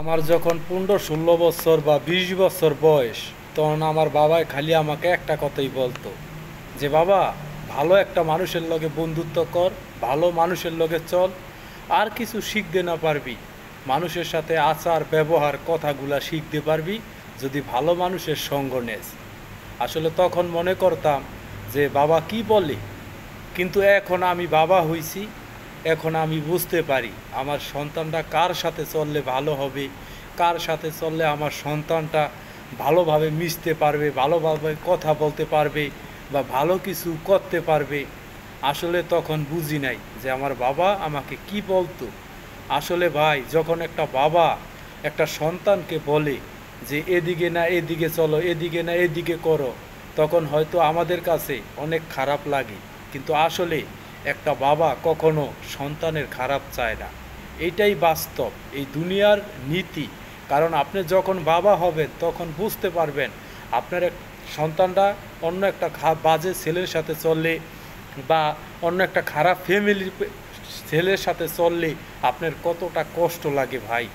আমার যখন 15-16 বছর বা 20 বছর বয়স, তখন আমার বাবাই খালি আমাকে একটা কথাই বলতো যে বাবা, ভালো একটা মানুষের লগে বন্ধুত্ব কর, ভালো মানুষের লগে চল, আর কিছু শিখতে না পারবি, মানুষের সাথে আচার ব্যবহার কথাগুলা শিখতে পারবি যদি ভালো মানুষের সঙ্গ নেস। আসলে তখন মনে করতাম যে বাবা কি বলে, কিন্তু এখন আমি বাবা হইছি, এখন আমি বুঝতে পারি আমার সন্তানটা কার সাথে চললে ভালো হবে, কার সাথে চললে আমার সন্তানটা ভালোভাবে মিশতে পারবে, ভালোভাবে কথা বলতে পারবে বা ভালো কিছু করতে পারবে। আসলে তখন বুঝি নাই যে আমার বাবা আমাকে কি বলতো। আসলে ভাই, যখন একটা বাবা একটা সন্তানকে বলে যে এদিকে না এদিকে চলো, এদিকে না এদিকে করো, তখন হয়তো আমাদের কাছে অনেক খারাপ লাগে, কিন্তু আসলে একটা বাবা কখনো সন্তানের খারাপ চায় না। এইটাই বাস্তব, এই দুনিয়ার নীতি। কারণ আপনি যখন বাবা হবেন তখন বুঝতে পারবেন আপনার এক সন্তানটা অন্য একটা বাজে ছেলের সাথে চললে বা অন্য একটা খারাপ ফ্যামিলির ছেলের সাথে চললে আপনার কতটা কষ্ট লাগে ভাই।